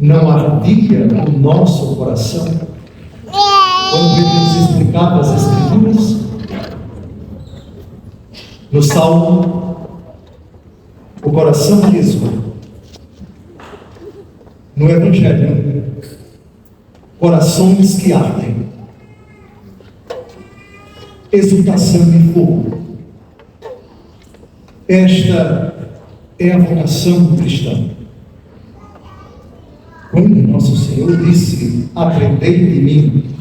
não ardia o nosso coração quando ele nos explicava as Escrituras? No Salmo, o coração que exulta. No Evangelho, corações que ardem. Exultação e fogo. Esta é a vocação do cristão. Quando nosso Senhor disse: aprendei de mim,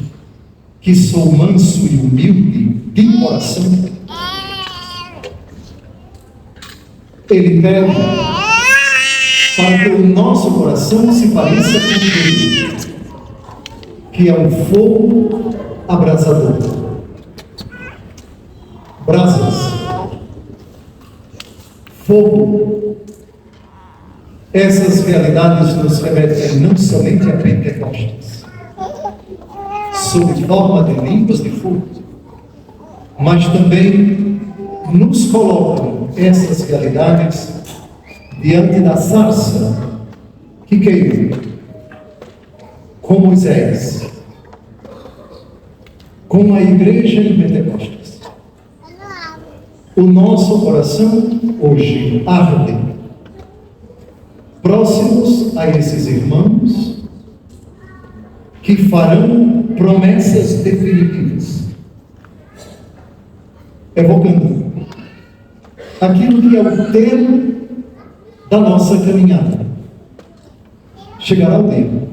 que sou manso e humilde de coração, Ele pede para que o nosso coração se pareça com Ele, que é um fogo abrasador. Brasas, fogo. Essas realidades nos remetem não somente a Pentecostes, sob forma de línguas de fogo, mas também nos colocam essas realidades diante da sarça que queima, com Moisés, com a igreja em Pentecostes. O nosso coração hoje arde, próximos a esses irmãos que farão promessas definitivas, evocando aquilo que é o termo da nossa caminhada. Chegará o tempo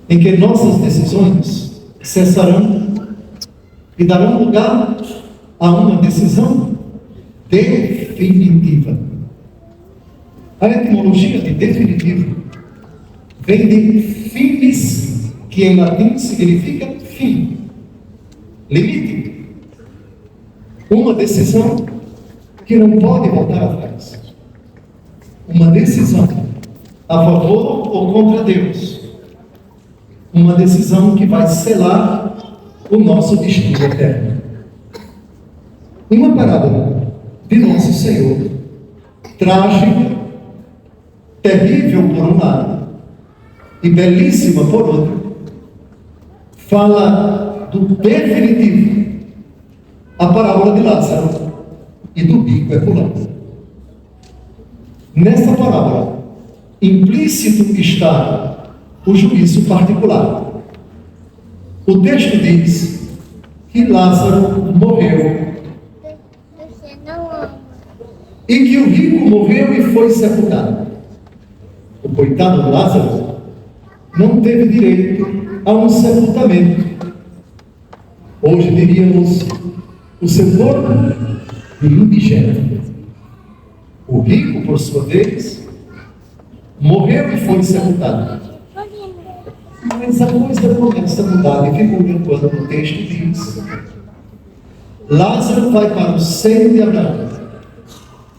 em que nossas decisões cessarão e darão lugar a uma decisão definitiva. A etimologia de definitivo vem de finis, que em latim significa fim, limite. Uma decisão que não pode voltar atrás. Uma decisão a favor ou contra Deus. Uma decisão que vai selar o nosso destino eterno. Uma parábola de nosso Senhor, trágica, terrível por um lado e belíssima por outro, fala do definitivo, a parábola de Lázaro e do bico epulante. Nessa parábola, implícito está o juízo particular. O texto diz que Lázaro morreu e que o rico morreu e foi sepultado. O coitado de Lázaro não teve direito a um sepultamento. Hoje diríamos o seu corpo de indigente. O rico, por sua vez, morreu e foi sepultado. Mas a coisa começa a mudar de figura quando o texto diz: Lázaro vai para o seio de Abraão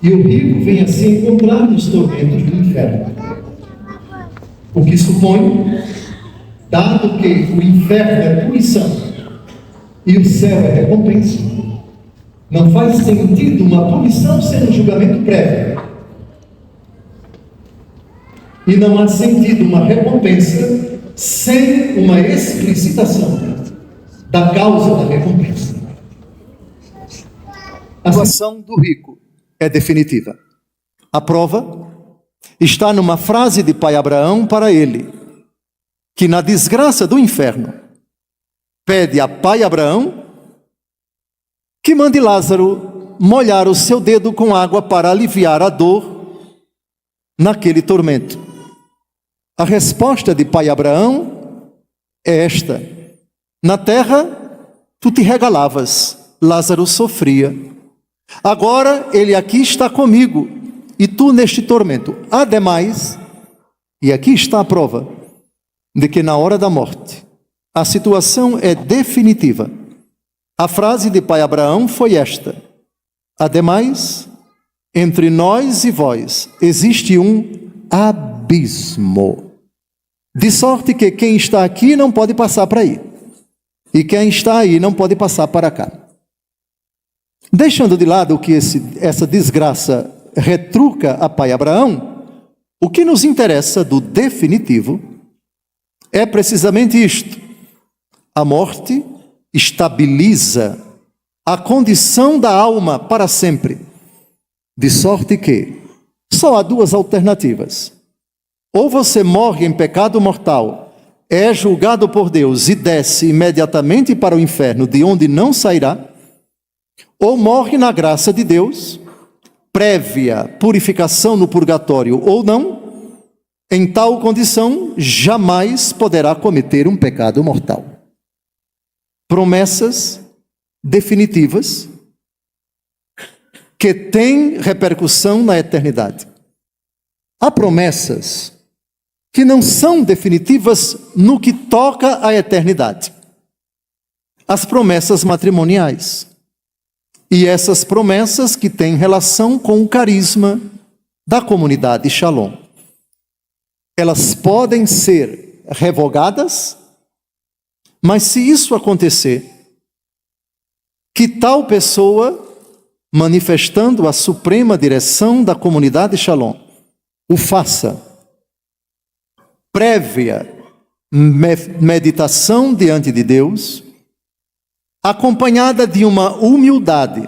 e o rico vem a se encontrar nos tormentos do inferno. O que supõe, dado que o inferno é punição e o céu é recompensa, não faz sentido uma punição ser um julgamento prévio. E não há sentido uma recompensa sem uma explicitação da causa da recompensa. A situação do rico é definitiva. A prova está numa frase de pai Abraão para ele, que na desgraça do inferno pede a pai Abraão que mande Lázaro molhar o seu dedo com água para aliviar a dor naquele tormento. A resposta de pai Abraão é esta: na terra tu te regalavas, Lázaro sofria. Agora ele aqui está comigo e tu neste tormento. Ademais, e aqui está a prova de que na hora da morte a situação é definitiva. A frase de pai Abraão foi esta: ademais, entre nós e vós existe um abismo, de sorte que quem está aqui não pode passar para aí, e quem está aí não pode passar para cá. Deixando de lado o que essa desgraça retruca a pai Abraão, O que nos interessa do definitivo é precisamente isto. A morte estabiliza a condição da alma para sempre, de sorte que só há duas alternativas. Ou você morre em pecado mortal, é julgado por Deus e desce imediatamente para o inferno, de onde não sairá, ou morre na graça de Deus, prévia purificação no purgatório ou não. Em tal condição, jamais poderá cometer um pecado mortal. Promessas definitivas que têm repercussão na eternidade. Há promessas que não são definitivas no que toca à eternidade. As promessas matrimoniais. E essas promessas que têm relação com o carisma da comunidade Shalom. Elas podem ser revogadas, mas se isso acontecer, que tal pessoa, manifestando a suprema direção da comunidade Shalom, o faça, prévia meditação diante de Deus, acompanhada de uma humildade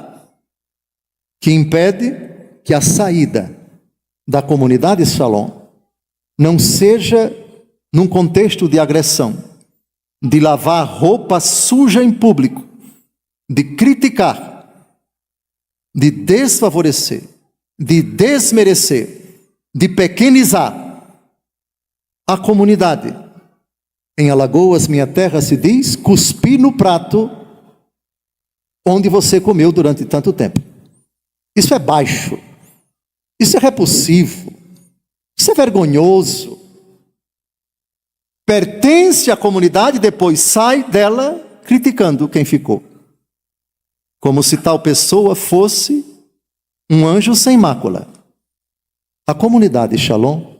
que impede que a saída da comunidade Shalom não seja num contexto de agressão, de lavar roupa suja em público, de criticar, de desfavorecer, de desmerecer, de pequenizar a comunidade. Em Alagoas, minha terra, se diz: cuspi no prato onde você comeu durante tanto tempo. Isso é baixo, isso é repulsivo, isso é vergonhoso. Pertence à comunidade e depois sai dela criticando quem ficou. Como se tal pessoa fosse um anjo sem mácula. A comunidade Shalom,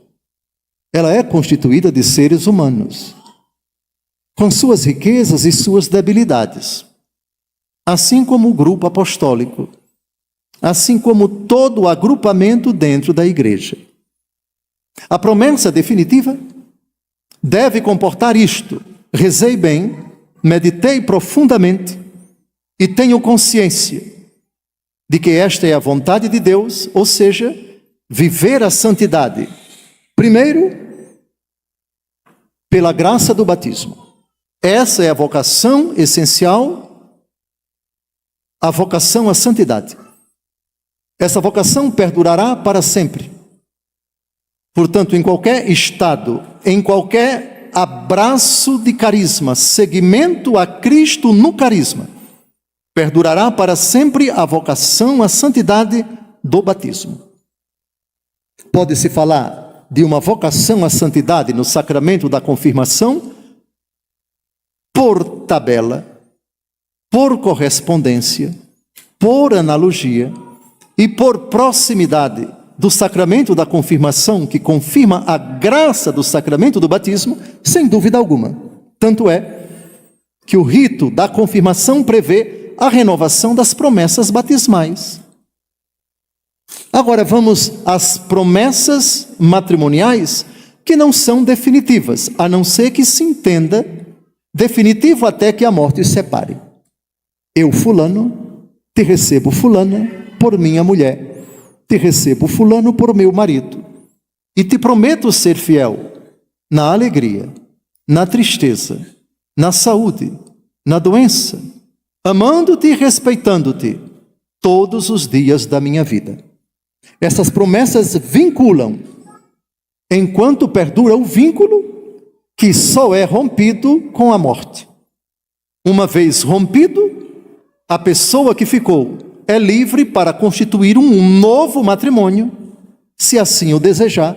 ela é constituída de seres humanos, com suas riquezas e suas debilidades. Assim como o grupo apostólico, assim como todo o agrupamento dentro da igreja. A promessa definitiva deve comportar isto: rezei bem, meditei profundamente e tenho consciência de que esta é a vontade de Deus, ou seja, viver a santidade, primeiro, pela graça do batismo. Essa é a vocação essencial, a vocação à santidade. Essa vocação perdurará para sempre. Portanto, em qualquer estado, em qualquer abraço de carisma, seguimento a Cristo no carisma, perdurará para sempre a vocação à santidade do batismo. Pode-se falar de uma vocação à santidade no sacramento da confirmação por tabela, por correspondência, por analogia e por proximidade do sacramento da confirmação, que confirma a graça do sacramento do batismo, sem dúvida alguma. Tanto é que o rito da confirmação prevê a renovação das promessas batismais. Agora vamos às promessas matrimoniais que não são definitivas, a não ser que se entenda definitivo até que a morte os separe. Eu, fulano, te recebo, fulana, por minha mulher. Te recebo, fulano, por meu marido. E te prometo ser fiel na alegria, na tristeza, na saúde, na doença, amando-te e respeitando-te todos os dias da minha vida. Essas promessas vinculam, enquanto perdura o vínculo, que só é rompido com a morte. Uma vez rompido, a pessoa que ficou é livre para constituir um novo matrimônio, se assim o desejar.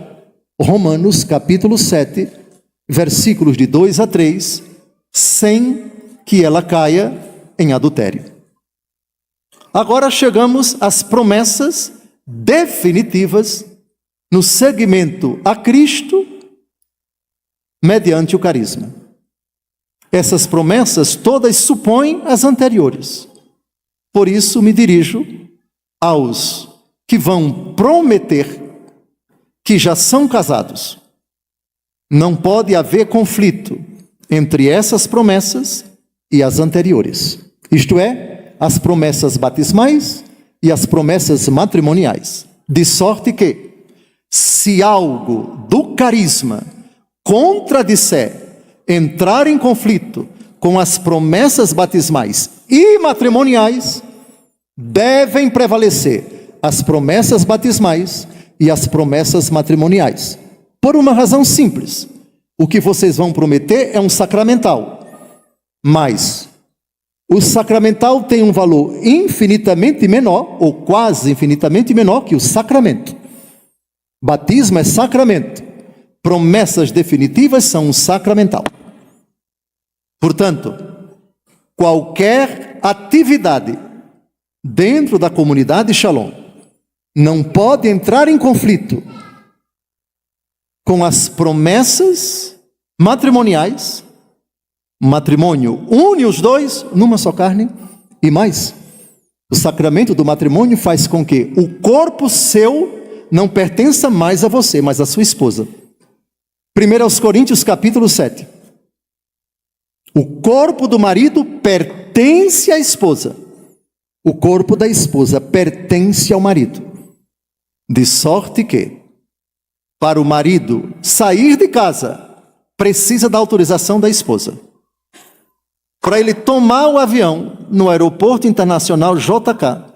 Romanos capítulo 7, versículos de 2 a 3, sem que ela caia em adultério. Agora chegamos às promessas definitivas no seguimento a Cristo mediante o carisma. Essas promessas todas supõem as anteriores. Por isso me dirijo aos que vão prometer que já são casados. Não pode haver conflito entre essas promessas e as anteriores. Isto é, as promessas batismais e as promessas matrimoniais. De sorte que, se algo do carisma contradisser, entrar em conflito com as promessas batismais e matrimoniais, devem prevalecer as promessas batismais e as promessas matrimoniais. Por uma razão simples: o que vocês vão prometer é um sacramental, mas o sacramental tem um valor infinitamente menor, ou quase infinitamente menor, que o sacramento. Batismo é sacramento, promessas definitivas são um sacramental. Portanto, qualquer atividade dentro da comunidade Shalom não pode entrar em conflito com as promessas matrimoniais. Matrimônio une os dois numa só carne. E mais, o sacramento do matrimônio faz com que o corpo seu não pertença mais a você, mas à sua esposa. 1 Coríntios capítulo 7. O corpo do marido pertence à esposa. O corpo da esposa pertence ao marido. De sorte que, para o marido sair de casa, precisa da autorização da esposa. Para ele tomar o avião no aeroporto internacional JK,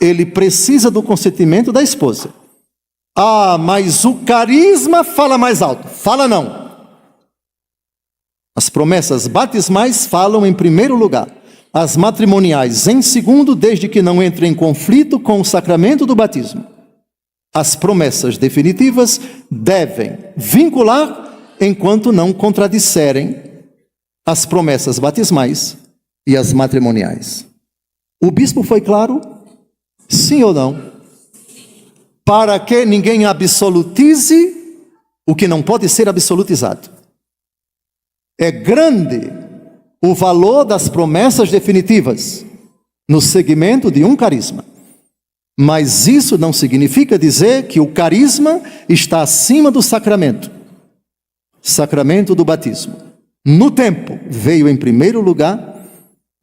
ele precisa do consentimento da esposa. Ah, mas o carisma fala mais alto. Fala não. As promessas batismais falam em primeiro lugar. As matrimoniais em segundo, desde que não entre em conflito com o sacramento do batismo. As promessas definitivas devem vincular enquanto não contradisserem as promessas batismais e as matrimoniais. O bispo foi claro? Sim ou não? Para que ninguém absolutize o que não pode ser absolutizado. É grande o valor das promessas definitivas no segmento de um carisma. Mas isso não significa dizer que o carisma está acima do sacramento. Sacramento do batismo, no tempo, veio em primeiro lugar,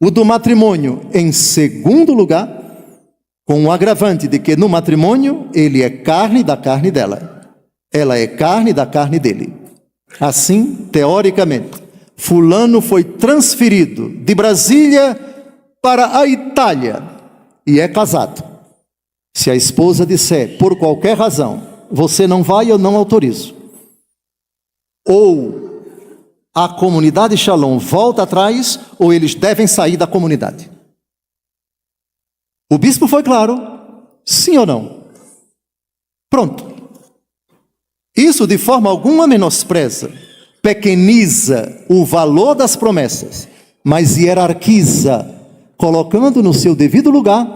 o do matrimônio em segundo lugar, com o agravante de que no matrimônio ele é carne da carne dela, ela é carne da carne dele. Assim, teoricamente, fulano foi transferido de Brasília para a Itália e é casado. Se a esposa disser, por qualquer razão, você não vai, eu não autorizo. Ou a comunidade Shalom volta atrás, ou eles devem sair da comunidade. O bispo foi claro, sim ou não? Pronto. Isso de forma alguma menospreza, pequeniza o valor das promessas, mas hierarquiza, colocando no seu devido lugar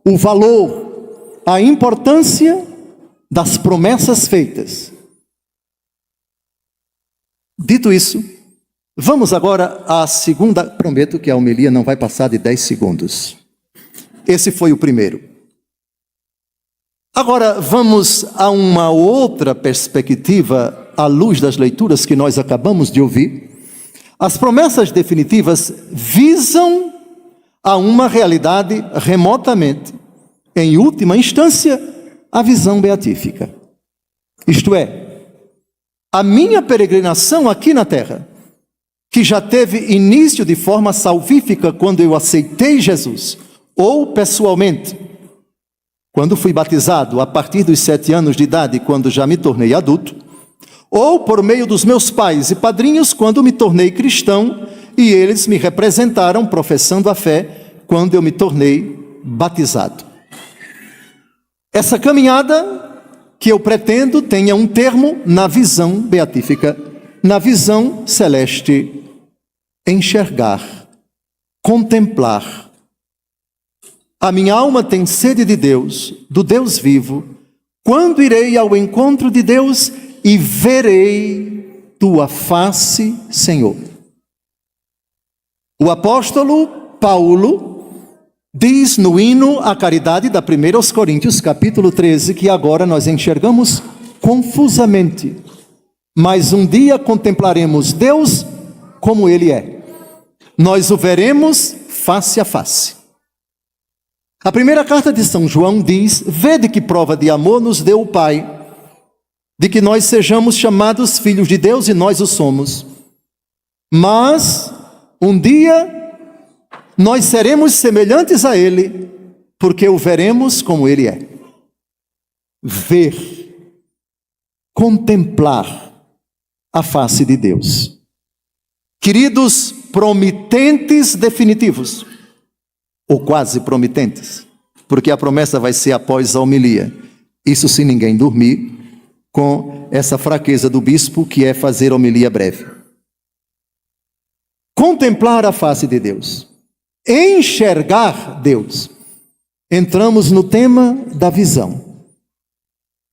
o valor, a importância das promessas feitas. Dito isso, vamos agora à segunda. Prometo que a homilia não vai passar de 10 segundos. Esse foi o primeiro. Agora vamos a uma outra perspectiva, à luz das leituras que nós acabamos de ouvir. As promessas definitivas visam a uma realidade remotamente, em última instância, a visão beatífica. Isto é, a minha peregrinação aqui na terra, que já teve início de forma salvífica quando eu aceitei Jesus, ou pessoalmente, quando fui batizado a partir dos 7 anos de idade, quando já me tornei adulto, ou por meio dos meus pais e padrinhos, quando me tornei cristão, e eles me representaram professando a fé, quando eu me tornei batizado. Essa caminhada que eu pretendo tenha um termo na visão beatífica, na visão celeste, enxergar, contemplar. A minha alma tem sede de Deus, do Deus vivo. Quando irei ao encontro de Deus e verei tua face, Senhor. O apóstolo Paulo diz no hino à caridade da 1 Coríntios, capítulo 13, que agora nós enxergamos confusamente, mas um dia contemplaremos Deus como Ele é. Nós o veremos face a face. A primeira carta de São João diz: vede que prova de amor nos deu o Pai, de que nós sejamos chamados filhos de Deus, e nós o somos. Mas um dia nós seremos semelhantes a Ele, porque o veremos como Ele é. Ver, contemplar a face de Deus. Queridos promitentes definitivos, ou quase promitentes, porque a promessa vai ser após a homilia. Isso se ninguém dormir com essa fraqueza do bispo, que é fazer homilia breve. Contemplar a face de Deus, enxergar Deus. Entramos no tema da visão.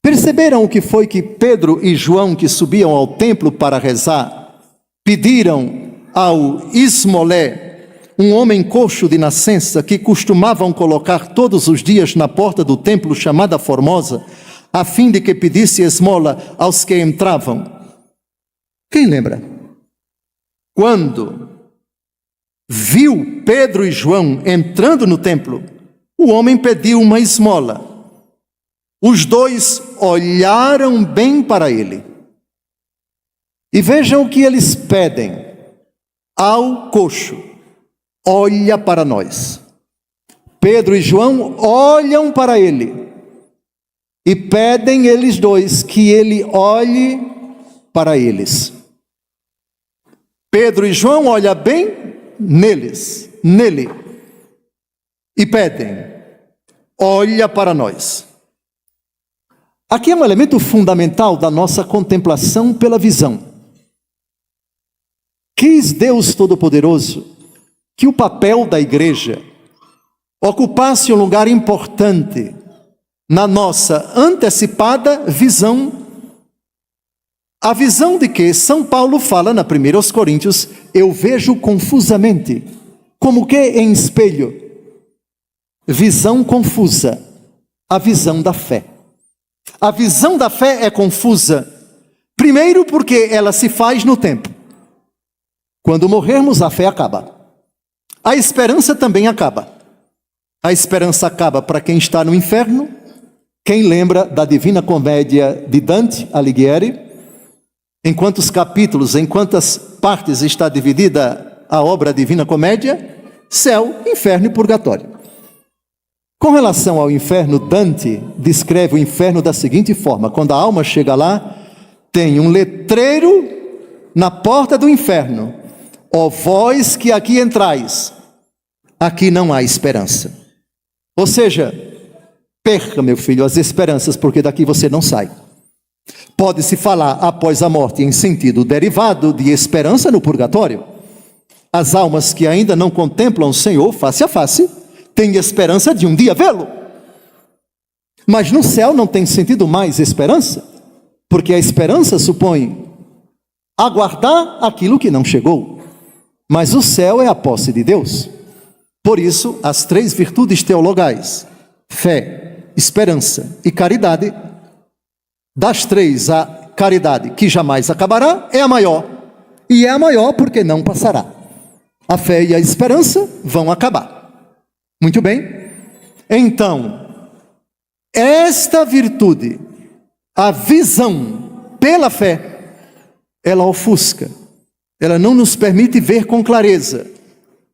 Perceberam o que foi que Pedro e João, que subiam ao templo para rezar, pediram ao Esmolé, um homem coxo de nascença, que costumavam colocar todos os dias na porta do templo chamada Formosa, a fim de que pedisse esmola aos que entravam? Quem lembra? Quando viu Pedro e João entrando no templo, o homem pediu uma esmola. Os dois olharam bem para ele. E vejam o que eles pedem ao coxo: olha para nós. Pedro e João olham para ele e pedem eles dois que ele olhe para eles. Pedro e João olham bem nele, e pedem: olha para nós. Aqui é um elemento fundamental da nossa contemplação pela visão. Quis Deus Todo-Poderoso que o papel da igreja ocupasse um lugar importante na nossa antecipada visão. A visão de que São Paulo fala na 1 Coríntios: eu vejo confusamente, como que em espelho. Visão confusa, a visão da fé. A visão da fé é confusa, primeiro porque ela se faz no tempo. Quando morrermos, a fé acaba. A esperança também acaba. A esperança acaba para quem está no inferno. Quem lembra da Divina Comédia de Dante Alighieri? Em quantos capítulos, em quantas partes está dividida a obra Divina Comédia? Céu, inferno e purgatório. Com relação ao inferno, Dante descreve o inferno da seguinte forma: quando a alma chega lá, tem um letreiro na porta do inferno: ó vós que aqui entrais, aqui não há esperança. Ou seja, perca, meu filho, as esperanças, porque daqui você não sai. Pode-se falar após a morte em sentido derivado de esperança no purgatório. As almas que ainda não contemplam o Senhor face a face têm esperança de um dia vê-lo. Mas no céu não tem sentido mais esperança, porque a esperança supõe aguardar aquilo que não chegou. Mas o céu é a posse de Deus. Por isso, as 3 virtudes teologais, fé, esperança e caridade, das 3, a caridade, que jamais acabará, é a maior. E é a maior porque não passará. A fé e a esperança vão acabar. Muito bem? Então, esta virtude, a visão pela fé, ela ofusca. Ela não nos permite ver com clareza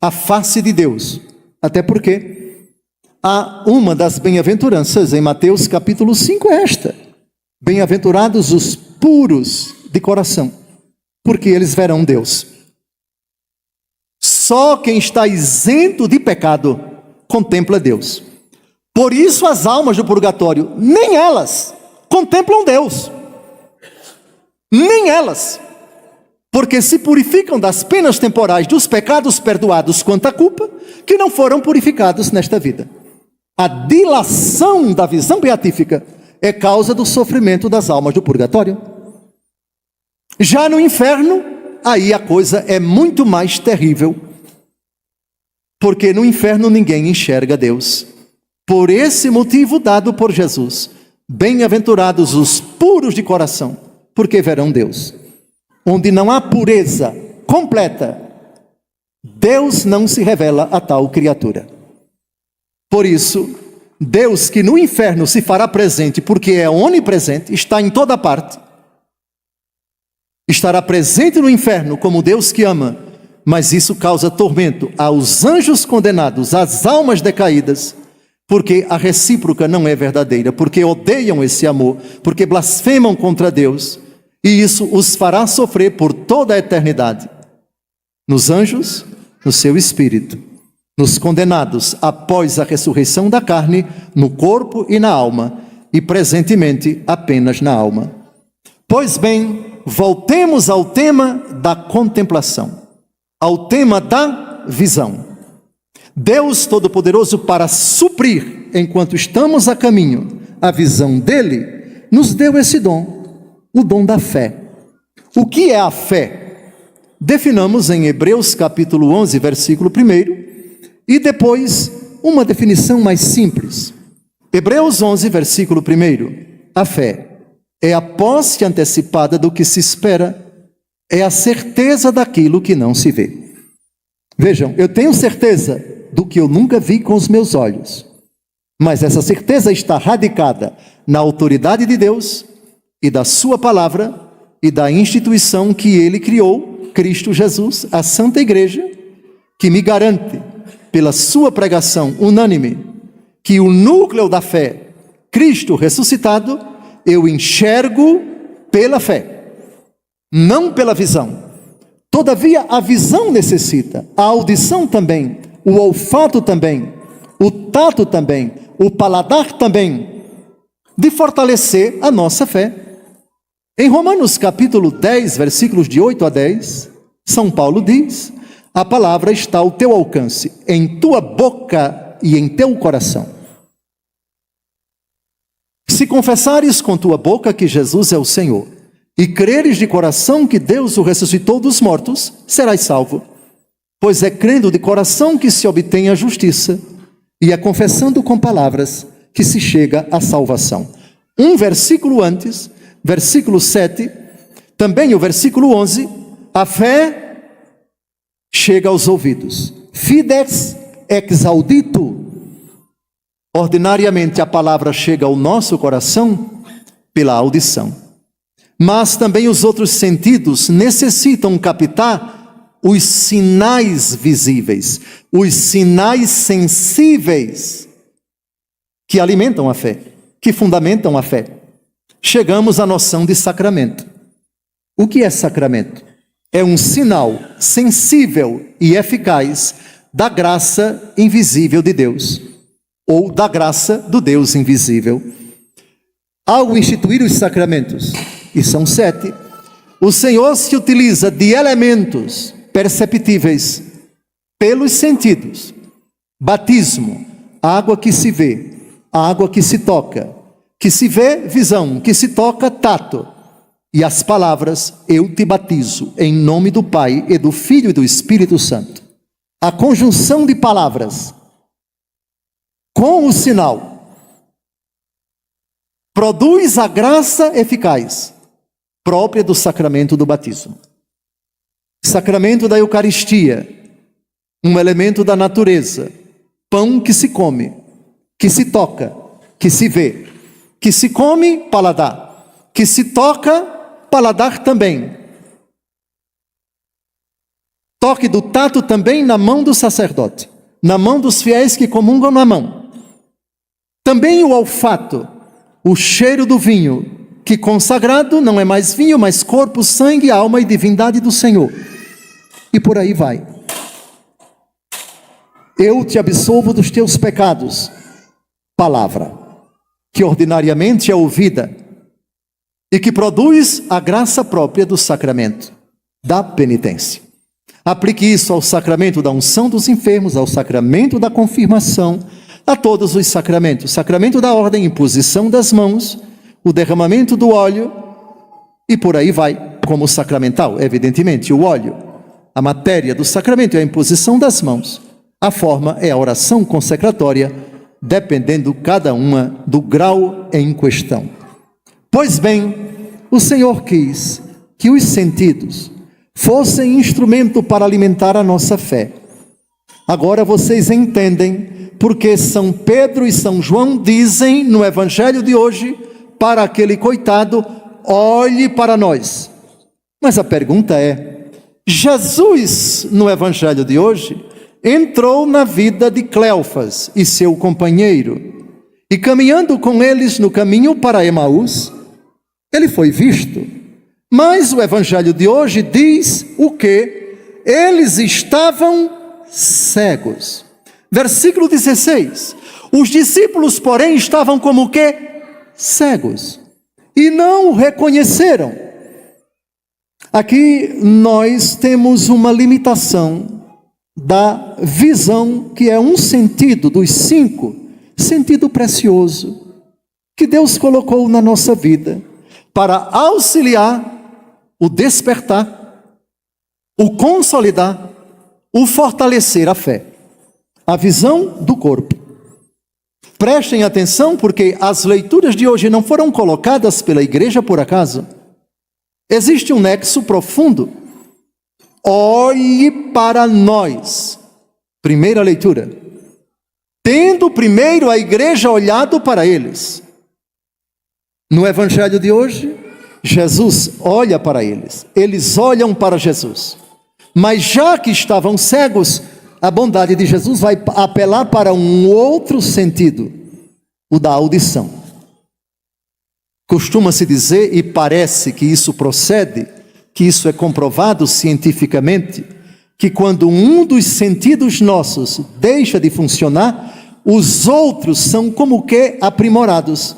a face de Deus. Até porque há uma das bem-aventuranças em Mateus capítulo 5 é esta: bem-aventurados os puros de coração, porque eles verão Deus. Só quem está isento de pecado contempla Deus. Por isso as almas do purgatório, nem elas contemplam Deus. Nem elas. Porque se purificam das penas temporais dos pecados perdoados quanto à culpa, que não foram purificados nesta vida. A dilação da visão beatífica é causa do sofrimento das almas do purgatório. Já no inferno, aí a coisa é muito mais terrível, porque no inferno ninguém enxerga Deus. Por esse motivo dado por Jesus: bem-aventurados os puros de coração, porque verão Deus. Onde não há pureza completa, Deus não se revela a tal criatura. Por isso, Deus que no inferno se fará presente, porque é onipresente, está em toda parte, estará presente no inferno como Deus que ama, mas isso causa tormento aos anjos condenados, às almas decaídas, porque a recíproca não é verdadeira, porque odeiam esse amor, porque blasfemam contra Deus, e isso os fará sofrer por toda a eternidade. Nos anjos, no seu espírito. Nos condenados, após a ressurreição da carne, no corpo e na alma, e presentemente apenas na alma. Pois bem, voltemos ao tema da contemplação, ao tema da visão. Deus Todo-Poderoso, para suprir, enquanto estamos a caminho, a visão dele, nos deu esse dom, o dom da fé. O que é a fé? Definamos em Hebreus capítulo 11, versículo 1, e depois uma definição mais simples. Hebreus 11, versículo 1, a fé é a posse antecipada do que se espera, é a certeza daquilo que não se vê. Vejam, eu tenho certeza do que eu nunca vi com os meus olhos, mas essa certeza está radicada na autoridade de Deus e da sua palavra e da instituição que ele criou, Cristo Jesus, a Santa Igreja, que me garante, pela sua pregação unânime, que o núcleo da fé, Cristo ressuscitado, eu enxergo pela fé, não pela visão. Todavia, a visão necessita, a audição também, o olfato também, o tato também, o paladar também, de fortalecer a nossa fé. Em Romanos capítulo 10, versículos de 8 a 10, São Paulo diz: a palavra está ao teu alcance, em tua boca e em teu coração. Se confessares com tua boca que Jesus é o Senhor, e creres de coração que Deus o ressuscitou dos mortos, serás salvo. Pois é crendo de coração que se obtém a justiça, e é confessando com palavras que se chega à salvação. Um versículo antes, versículo 7, também o versículo 11, a fé chega aos ouvidos. Fides ex audito. Ordinariamente a palavra chega ao nosso coração pela audição. Mas também os outros sentidos necessitam captar os sinais visíveis, os sinais sensíveis que alimentam a fé, que fundamentam a fé. Chegamos à noção de sacramento. O que é sacramento? É um sinal sensível e eficaz da graça invisível de Deus, ou da graça do Deus invisível. Ao instituir os sacramentos, e são 7, o Senhor se utiliza de elementos perceptíveis pelos sentidos. Batismo, água que se vê, água que se toca, que se vê, visão, que se toca, tato. E as palavras, eu te batizo, em nome do Pai e do Filho e do Espírito Santo. A conjunção de palavras com o sinal produz a graça eficaz própria do sacramento do batismo. Sacramento da Eucaristia, um elemento da natureza, pão que se come, que se toca, que se vê, que se come, paladar, que se toca, paladar também. Toque do tato também na mão do sacerdote, na mão dos fiéis que comungam na mão. Também o olfato, o cheiro do vinho, que consagrado não é mais vinho, mas corpo, sangue, alma e divindade do Senhor. E por aí vai. Eu te absolvo dos teus pecados. Palavra, que ordinariamente é ouvida e que produz a graça própria do sacramento, da penitência. Aplique isso ao sacramento da unção dos enfermos, ao sacramento da confirmação, a todos os sacramentos. Sacramento da ordem, imposição das mãos, o derramamento do óleo, e por aí vai, como sacramental, evidentemente, o óleo. A matéria do sacramento é a imposição das mãos. A forma é a oração consecratória, dependendo cada uma do grau em questão. Pois bem, o Senhor quis que os sentidos fossem instrumento para alimentar a nossa fé. Agora vocês entendem porque São Pedro e São João dizem no Evangelho de hoje para aquele coitado: olhe para nós. Mas a pergunta é: Jesus, no Evangelho de hoje, entrou na vida de Cleofas e seu companheiro, e caminhando com eles no caminho para Emaús, ele foi visto. Mas o Evangelho de hoje diz o quê? Eles estavam cegos. Versículo 16. Os discípulos, porém, estavam como que? Cegos. E não o reconheceram. Aqui nós temos uma limitação da visão, que é um sentido dos 5, sentido precioso, que Deus colocou na nossa vida, para auxiliar o despertar, o consolidar, o fortalecer a fé. A visão do corpo. Prestem atenção, porque as leituras de hoje não foram colocadas pela igreja por acaso. Existe um nexo profundo. Olhe para nós. Primeira leitura. Tendo primeiro a igreja olhado para eles. No Evangelho de hoje, Jesus olha para eles. Eles olham para Jesus. Mas já que estavam cegos, a bondade de Jesus vai apelar para um outro sentido, o da audição. Costuma-se dizer, e parece que isso procede, que isso é comprovado cientificamente, que quando um dos sentidos nossos deixa de funcionar, os outros são como que aprimorados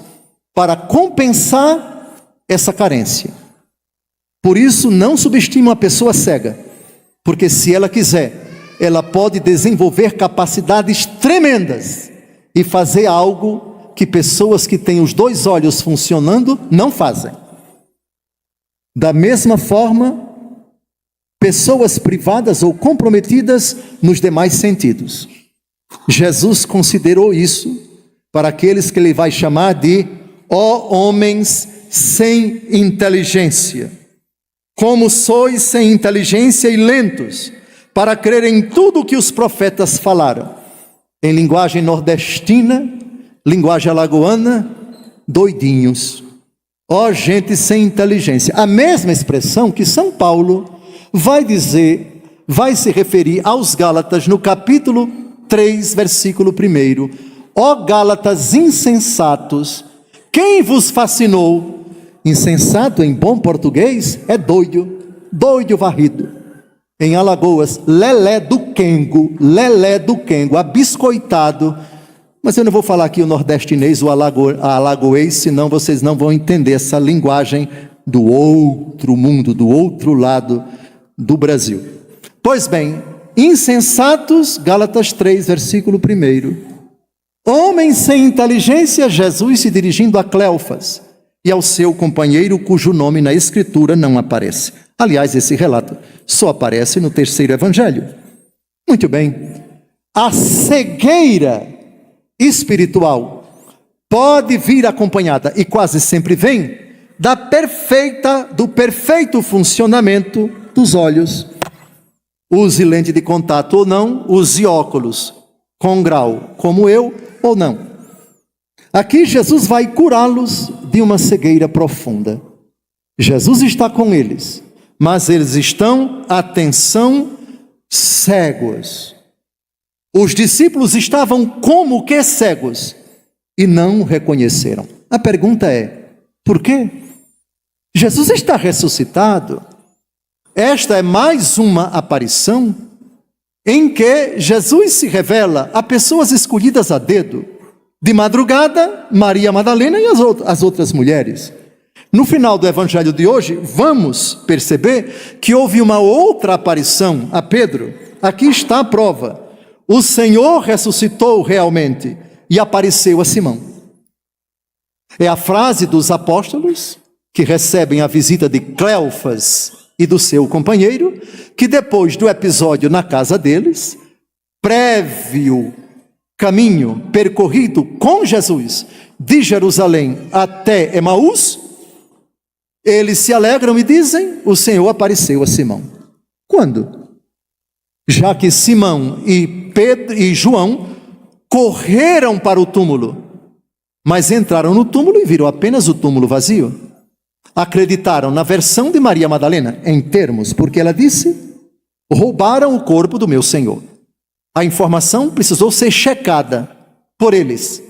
para compensar essa carência. Por isso, não subestime uma pessoa cega, porque se ela quiser, ela pode desenvolver capacidades tremendas e fazer algo que pessoas que têm os 2 olhos funcionando não fazem. Da mesma forma, pessoas privadas ou comprometidas nos demais sentidos. Jesus considerou isso para aqueles que ele vai chamar de homens sem inteligência. Como sois sem inteligência e lentos para crer em tudo o que os profetas falaram. Em linguagem nordestina, linguagem alagoana, doidinhos. Gente sem inteligência. A mesma expressão que São Paulo vai dizer, vai se referir aos Gálatas no capítulo 3, versículo 1. Gálatas insensatos, quem vos fascinou? Insensato em bom português é doido, doido varrido. Em Alagoas, lelé do quengo, abiscoitado. Mas eu não vou falar aqui o nordestinês ou alagoês, senão vocês não vão entender essa linguagem do outro mundo, do outro lado do Brasil. Pois bem, insensatos, Gálatas 3, versículo 1. Homens sem inteligência, Jesus se dirigindo a Cleofas e ao seu companheiro, cujo nome na Escritura não aparece. Aliás, esse relato só aparece no 3º Evangelho. Muito bem. A cegueira espiritual pode vir acompanhada, e quase sempre vem, do perfeito funcionamento dos olhos. Use lente de contato ou não, use óculos com grau, como eu, ou não. Aqui Jesus vai curá-los de uma cegueira profunda. Jesus está com eles, mas eles estão, atenção, cegos. Os discípulos estavam como que cegos e não o reconheceram. A pergunta é, por quê? Jesus está ressuscitado. Esta é mais uma aparição em que Jesus se revela a pessoas escolhidas a dedo. De madrugada, Maria Madalena e as outras mulheres. No final do Evangelho de hoje, vamos perceber que houve uma outra aparição a Pedro. Aqui está a prova. O Senhor ressuscitou realmente e apareceu a Simão. É a frase dos apóstolos que recebem a visita de Cleofas e do seu companheiro, que depois do episódio na casa deles, prévio caminho percorrido com Jesus de Jerusalém até Emaús, Eles se alegram e dizem: o Senhor apareceu a Simão. Quando? Já que Simão e Pedro e João correram para o túmulo, mas entraram no túmulo e viram apenas o túmulo vazio. Acreditaram na versão de Maria Madalena, em termos, porque ela disse: roubaram o corpo do meu Senhor. A informação precisou ser checada por eles.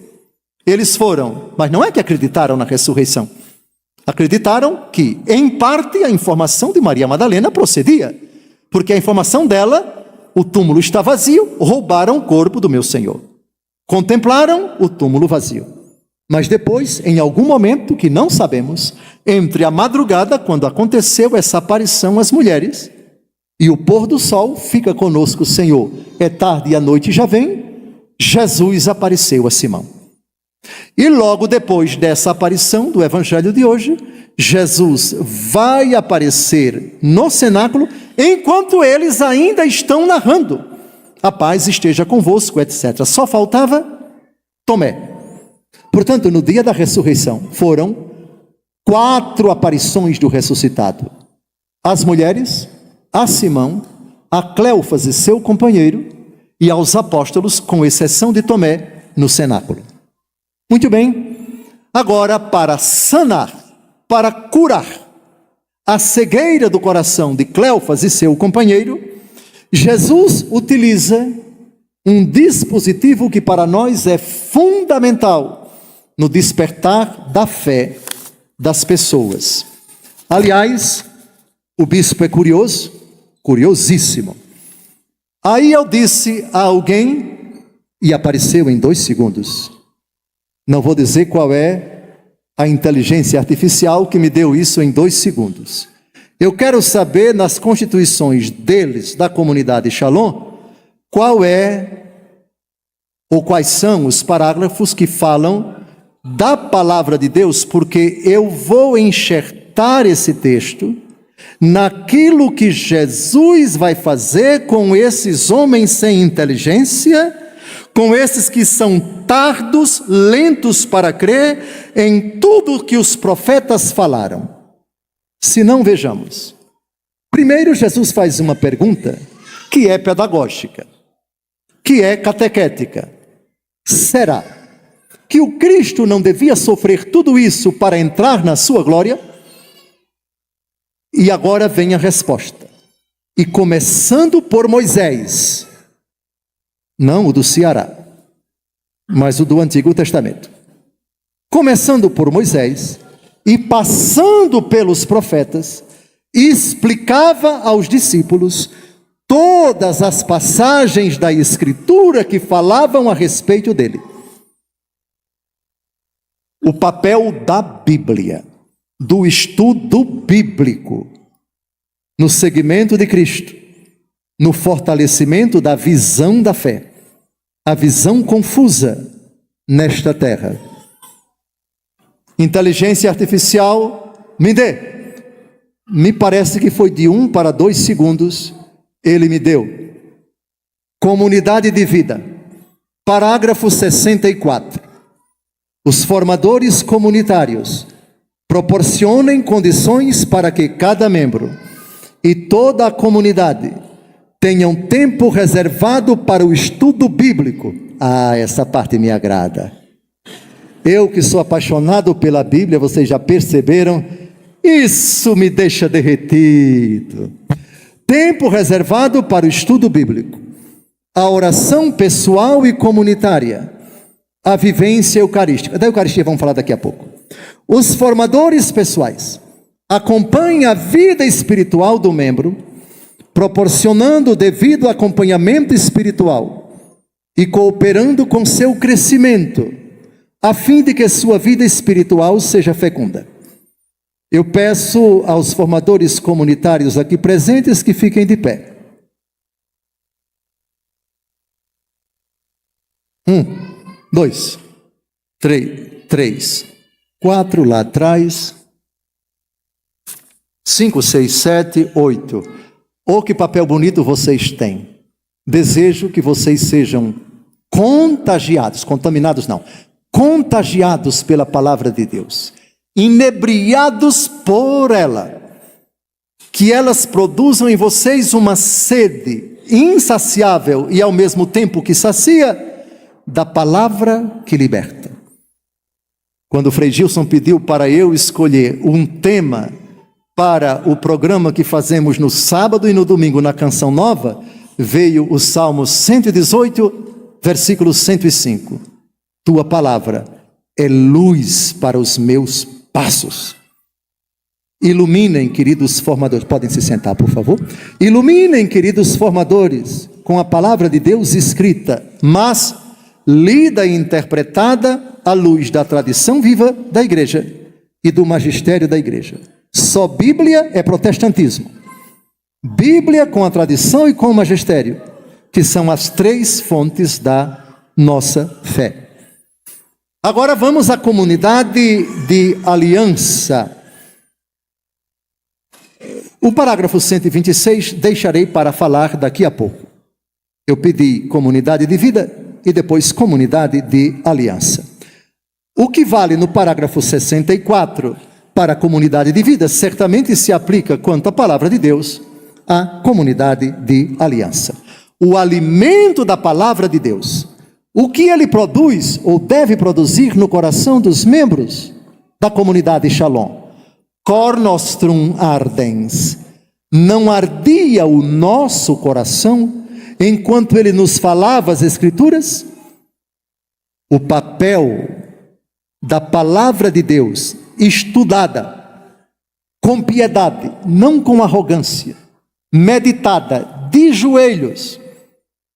Eles foram, mas não é que acreditaram na ressurreição. Acreditaram que, em parte, a informação de Maria Madalena procedia, porque a informação dela: o túmulo está vazio, roubaram o corpo do meu Senhor. Contemplaram o túmulo vazio. Mas depois, em algum momento que não sabemos, entre a madrugada, quando aconteceu essa aparição às mulheres, e o pôr do sol, fica conosco, Senhor, é tarde e a noite já vem, Jesus apareceu a Simão. E logo depois dessa aparição do evangelho de hoje, Jesus vai aparecer no cenáculo, enquanto eles ainda estão narrando: a paz esteja convosco, etc. Só faltava Tomé. Portanto, no dia da ressurreição, foram 4 aparições do ressuscitado: às mulheres, a Simão, a Cleófas e seu companheiro, e aos apóstolos, com exceção de Tomé, no cenáculo. Muito bem, agora para sanar, para curar a cegueira do coração de Cleófas e seu companheiro, Jesus utiliza um dispositivo que para nós é fundamental no despertar da fé das pessoas. Aliás, o bispo é curioso, curiosíssimo. Aí eu disse a alguém, e apareceu em 2 segundos. Não vou dizer qual é a inteligência artificial que me deu isso em 2 segundos. Eu quero saber, nas constituições deles, da comunidade Shalom, qual é, ou quais são os parágrafos que falam da palavra de Deus, porque eu vou enxertar esse texto naquilo que Jesus vai fazer com esses homens sem inteligência, com esses que são tardos, lentos para crer em tudo que os profetas falaram. Se não, vejamos. Primeiro, Jesus faz uma pergunta que é pedagógica, que é catequética. Será que o Cristo não devia sofrer tudo isso para entrar na sua glória? E agora vem a resposta. E começando por Moisés, não o do Ceará, mas o do Antigo Testamento. Começando por Moisés e passando pelos profetas, explicava aos discípulos todas as passagens da Escritura que falavam a respeito dele. O papel da Bíblia, do estudo bíblico, no seguimento de Cristo, no fortalecimento da visão da fé, a visão confusa nesta terra. Inteligência artificial, me parece que foi de 1 para 2 segundos, ele me deu. Comunidade de vida, parágrafo 64. Os formadores comunitários proporcionem condições para que cada membro e toda a comunidade tenham tempo reservado para o estudo bíblico. Essa parte me agrada. Eu que sou apaixonado pela Bíblia, vocês já perceberam? Isso me deixa derretido. Tempo reservado para o estudo bíblico, a oração pessoal e comunitária, a vivência eucarística. Da Eucaristia vamos falar daqui a pouco. Os formadores pessoais acompanham a vida espiritual do membro, proporcionando o devido acompanhamento espiritual e cooperando com seu crescimento, a fim de que sua vida espiritual seja fecunda. Eu peço aos formadores comunitários aqui presentes que fiquem de pé. 1, 2, 3, 4 lá atrás, 5, 6, 7, 8. Oh, que papel bonito vocês têm. Desejo que vocês sejam contagiados, contaminados não, contagiados pela palavra de Deus. inebriados por ela, que elas produzam em vocês uma sede insaciável e ao mesmo tempo que sacia da palavra que liberta. Quando o Frei Gilson pediu para eu escolher um tema para o programa que fazemos no sábado e no domingo na Canção Nova, veio o Salmo 118, versículo 105. Tua palavra é luz para os meus passos. Iluminem, queridos formadores, podem se sentar, por favor. Iluminem, queridos formadores, com a palavra de Deus escrita, mas lida e interpretada à luz da tradição viva da igreja e do magistério da igreja. Só Bíblia é protestantismo. Bíblia com a tradição e com o magistério, que são as três fontes da nossa fé. Agora vamos à comunidade de aliança. O parágrafo 126 deixarei para falar daqui a pouco. Eu pedi comunidade de vida e depois comunidade de aliança. O que vale no parágrafo 64 para a comunidade de vida, certamente se aplica quanto à palavra de Deus à comunidade de aliança. O alimento da palavra de Deus, o que ele produz ou deve produzir no coração dos membros da comunidade Shalom. Cor nostrum ardens. Não ardia o nosso coração enquanto ele nos falava as Escrituras? O papel da palavra de Deus estudada com piedade, não com arrogância, meditada de joelhos,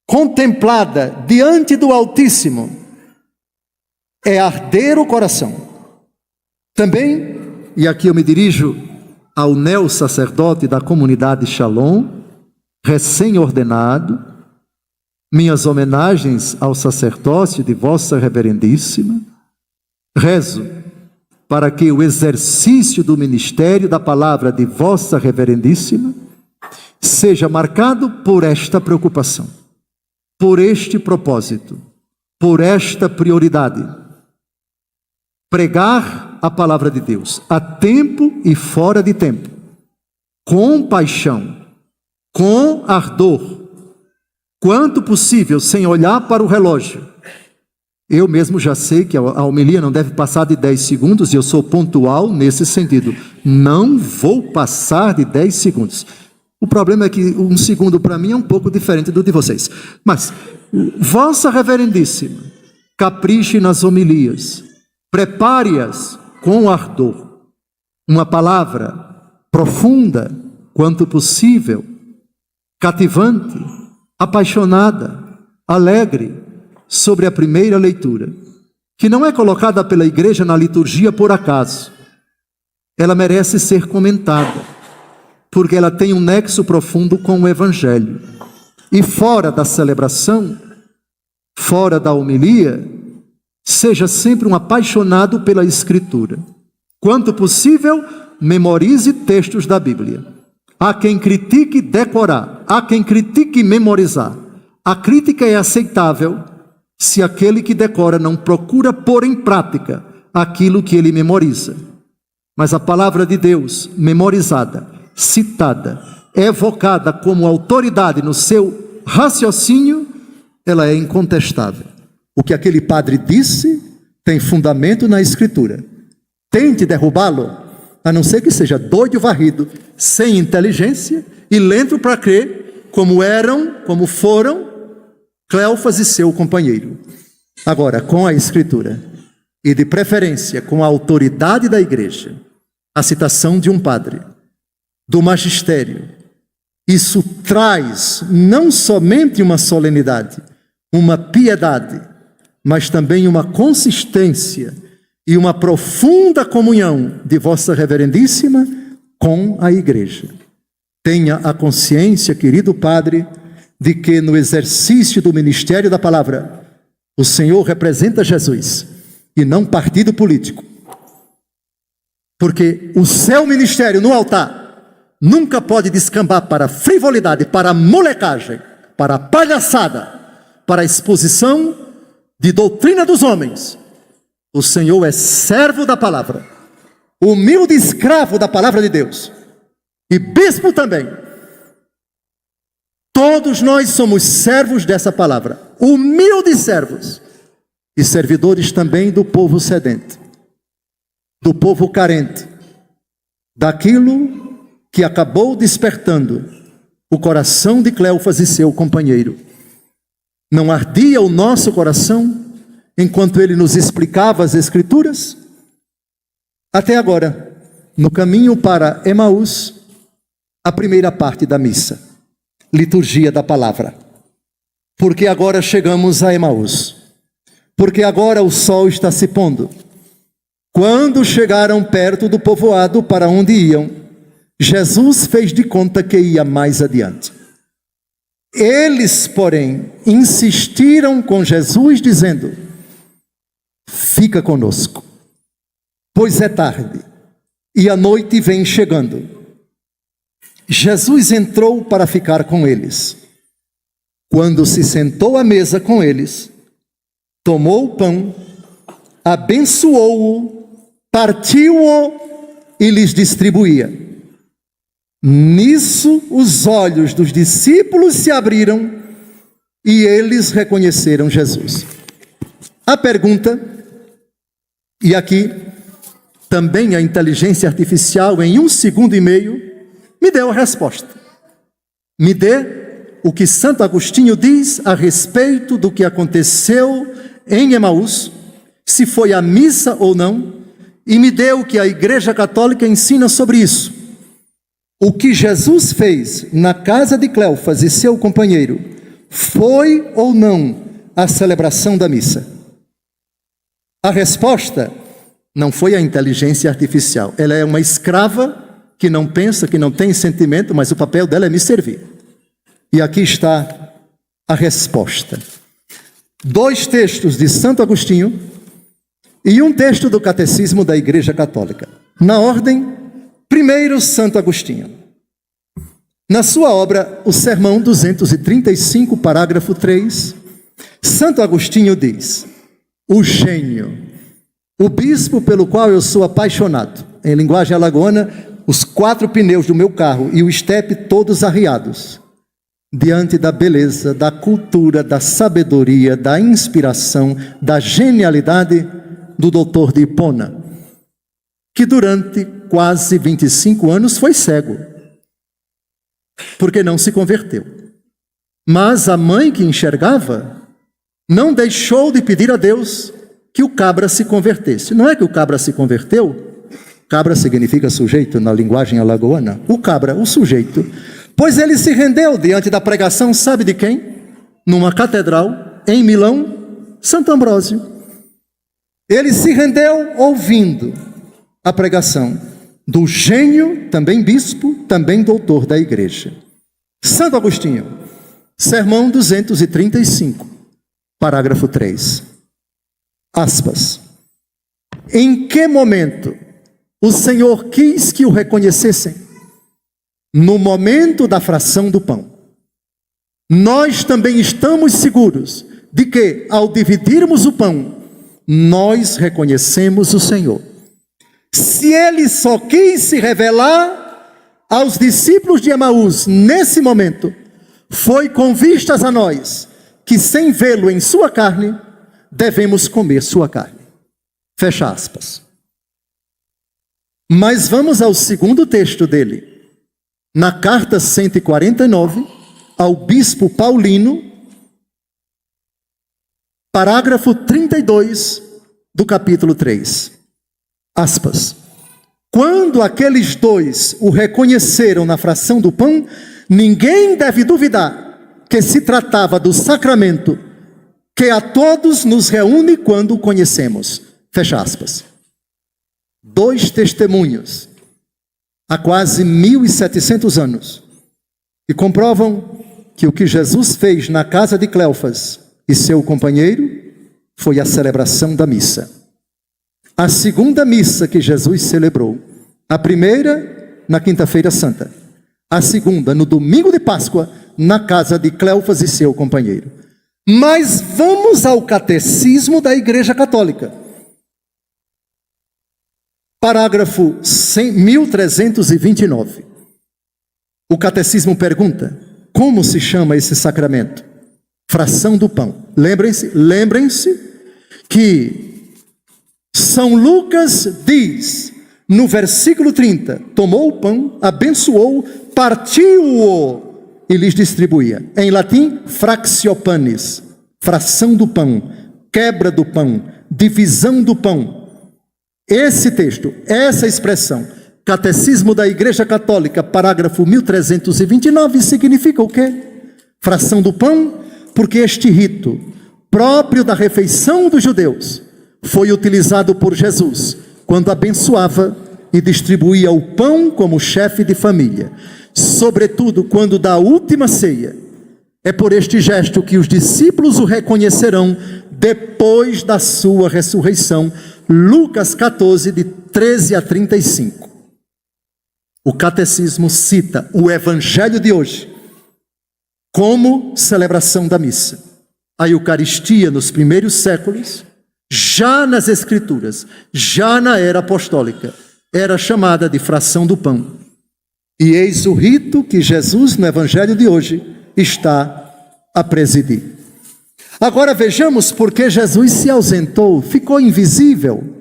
contemplada diante do Altíssimo, é arder o coração. Também, e aqui eu me dirijo ao neo-sacerdote da comunidade Shalom, recém-ordenado, minhas homenagens ao sacerdócio de Vossa Reverendíssima, rezo para que o exercício do ministério da palavra de Vossa Reverendíssima seja marcado por esta preocupação, por este propósito, por esta prioridade. Pregar a palavra de Deus a tempo e fora de tempo, com paixão, com ardor, quanto possível, sem olhar para o relógio. Eu mesmo já sei que a homilia não deve passar de 10 segundos, e eu sou pontual nesse sentido. Não vou passar de 10 segundos. O problema é que um segundo para mim é um pouco diferente do de vocês. Mas, Vossa Reverendíssima, capriche nas homilias, prepare-as com ardor. Uma palavra profunda, quanto possível, cativante, apaixonada, alegre, sobre a primeira leitura, que não é colocada pela igreja na liturgia por acaso. Ela merece ser comentada, porque ela tem um nexo profundo com o Evangelho. E fora da celebração, fora da homilia, seja sempre um apaixonado pela Escritura. Quanto possível, memorize textos da Bíblia. Há quem critique decorar, há quem critique memorizar. A crítica é aceitável se aquele que decora não procura pôr em prática aquilo que ele memoriza. Mas a palavra de Deus, memorizada, citada, evocada como autoridade no seu raciocínio, ela é incontestável. O que aquele padre disse tem fundamento na Escritura. Tente derrubá-lo, a não ser que seja doido varrido, sem inteligência e lento para crer, como foram Cleófas e seu companheiro. Agora, com a Escritura, e de preferência com a autoridade da igreja, a citação de um padre, do magistério, isso traz não somente uma solenidade, uma piedade, mas também uma consistência e uma profunda comunhão de Vossa Reverendíssima com a igreja. Tenha a consciência, querido padre, de que no exercício do ministério da palavra, o Senhor representa Jesus e não partido político. Porque o seu ministério no altar nunca pode descambar para frivolidade, para molecagem, para palhaçada, para exposição de doutrina dos homens. O Senhor é servo da palavra humilde escravo da palavra de Deus, e bispo também. Todos nós somos servos dessa palavra, humildes servos, e servidores também do povo sedente, do povo carente, daquilo que acabou despertando o coração de Cleófas e seu companheiro. Não ardia o nosso coração enquanto ele nos explicava as Escrituras? Até agora, no caminho para Emaús, a primeira parte da missa, liturgia da palavra. Porque agora chegamos a Emaús. Porque agora o sol está se pondo. Quando chegaram perto do povoado para onde iam, Jesus fez de conta que ia mais adiante. Eles, porém, insistiram com Jesus, dizendo: fica conosco, pois é tarde, e a noite vem chegando. Jesus entrou para ficar com eles. Quando se sentou à mesa com eles, tomou o pão, abençoou-o, partiu-o e lhes distribuía. Nisso os olhos dos discípulos se abriram e eles reconheceram Jesus. A pergunta, e aqui também a inteligência artificial em 1,5 segundo, me deu a resposta. Me dê o que Santo Agostinho diz a respeito do que aconteceu em Emaús, se foi a missa ou não, e me dê o que a Igreja Católica ensina sobre isso. O que Jesus fez na casa de Cleófas e seu companheiro foi ou não a celebração da missa? A resposta não foi a inteligência artificial. Ela é uma escrava que não pensa, que não tem sentimento, mas o papel dela é me servir. E aqui está a resposta. 2 textos de Santo Agostinho e um texto do Catecismo da Igreja Católica. Na ordem, primeiro, Santo Agostinho. Na sua obra, o Sermão 235, parágrafo 3, Santo Agostinho diz: o gênio, o bispo pelo qual eu sou apaixonado, em linguagem alagoana, os 4 pneus do meu carro e o estepe todos arriados, diante da beleza, da cultura, da sabedoria, da inspiração, da genialidade do doutor de Hipona, que durante quase 25 anos foi cego, porque não se converteu. Mas a mãe que enxergava não deixou de pedir a Deus que o cabra se convertesse. Não é que o cabra se converteu? Cabra significa sujeito na linguagem alagoana. O cabra, o sujeito. Pois ele se rendeu diante da pregação, sabe de quem? Numa catedral em Milão, Santo Ambrósio. Ele se rendeu ouvindo a pregação do gênio, também bispo, também doutor da igreja. Santo Agostinho, Sermão 235, parágrafo 3. Aspas. Em que momento o Senhor quis que o reconhecessem? No momento da fração do pão. Nós também estamos seguros de que, ao dividirmos o pão, nós reconhecemos o Senhor. Se ele só quis se revelar aos discípulos de Emaús nesse momento, foi com vistas a nós, que sem vê-lo em sua carne, devemos comer sua carne. Fecha aspas. Mas vamos ao segundo texto dele. Na carta 149, ao bispo Paulino, parágrafo 32 do capítulo 3. Aspas. Quando aqueles 2 o reconheceram na fração do pão, ninguém deve duvidar que se tratava do sacramento que a todos nos reúne quando o conhecemos. Fecha aspas. 2 testemunhos, há quase 1.700 anos, e comprovam que o que Jesus fez na casa de Cleófas e seu companheiro foi a celebração da missa. A segunda missa que Jesus celebrou, a primeira na quinta-feira santa, a segunda no domingo de Páscoa, na casa de Cleófas e seu companheiro. Mas vamos ao catecismo da Igreja Católica. Parágrafo 1329. O catecismo pergunta: como se chama esse sacramento? Fração do pão. Lembrem-se que São Lucas diz, no versículo 30, tomou o pão, abençoou, partiu-o e lhes distribuía. Em latim, fractio panis, fração do pão, quebra do pão, divisão do pão. Esse texto, essa expressão, Catecismo da Igreja Católica, parágrafo 1329, significa o quê? Fração do pão, porque este rito, próprio da refeição dos judeus, foi utilizado por Jesus quando abençoava e distribuía o pão como chefe de família. Sobretudo quando da última ceia. É por este gesto que os discípulos o reconhecerão depois da sua ressurreição. Lucas 14, de 13 a 35. O catecismo cita o evangelho de hoje como celebração da missa. A Eucaristia nos primeiros séculos, já nas Escrituras, já na era apostólica, era chamada de fração do pão. E eis o rito que Jesus, no evangelho de hoje, está a presidir. Agora vejamos por que Jesus se ausentou, ficou invisível.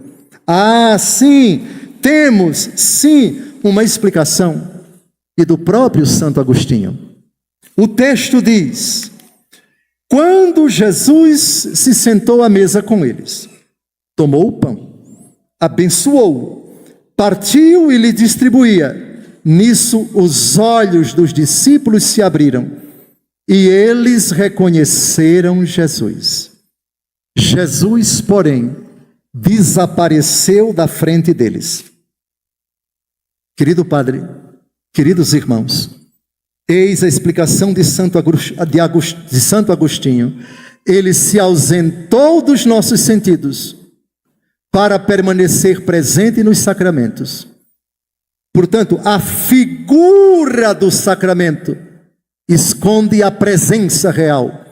Sim, temos, sim, uma explicação, e do próprio Santo Agostinho. O texto diz: quando Jesus se sentou à mesa com eles, tomou o pão, abençoou, partiu e lhe distribuía. Nisso os olhos dos discípulos se abriram e eles reconheceram Jesus. Jesus, porém, desapareceu da frente deles. Querido Padre, queridos irmãos, eis a explicação de Santo Agostinho. Ele se ausentou dos nossos sentidos para permanecer presente nos sacramentos. Portanto, a figura do sacramento esconde a presença real,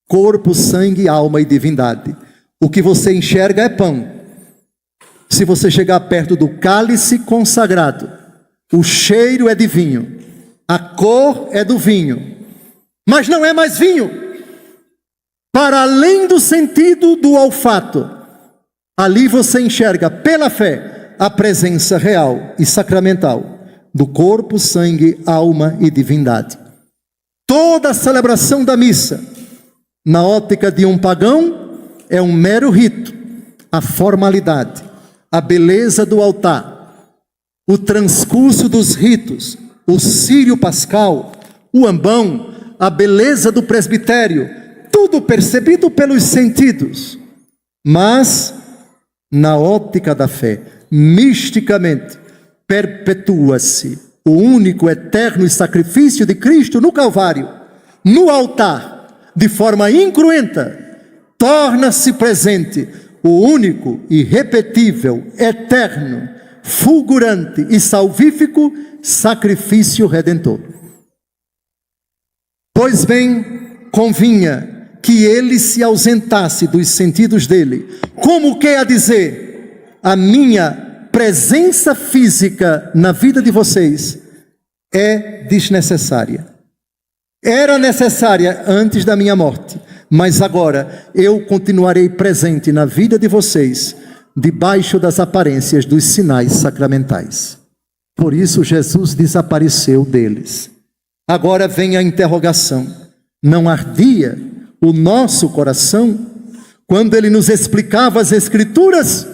corpo, sangue, alma e divindade. O que você enxerga é pão. Se você chegar perto do cálice consagrado, o cheiro é de vinho, a cor é do vinho, mas não é mais vinho. Para além do sentido do olfato, ali você enxerga pela fé a presença real e sacramental do corpo, sangue, alma e divindade. Toda a celebração da missa, na ótica de um pagão, é um mero rito, a formalidade, a beleza do altar, o transcurso dos ritos, o círio pascal, o ambão, a beleza do presbitério, tudo percebido pelos sentidos. Mas, na ótica da fé, misticamente, perpetua-se o único, eterno sacrifício de Cristo no Calvário, no altar, de forma incruenta, torna-se presente o único, irrepetível, eterno, fulgurante e salvífico sacrifício redentor. Pois bem, convinha que ele se ausentasse dos sentidos dele, como quer dizer, a minha presença física na vida de vocês é desnecessária. Era necessária antes da minha morte, mas agora eu continuarei presente na vida de vocês, debaixo das aparências dos sinais sacramentais. Por isso Jesus desapareceu deles. Agora vem a interrogação: não ardia o nosso coração quando ele nos explicava as Escrituras?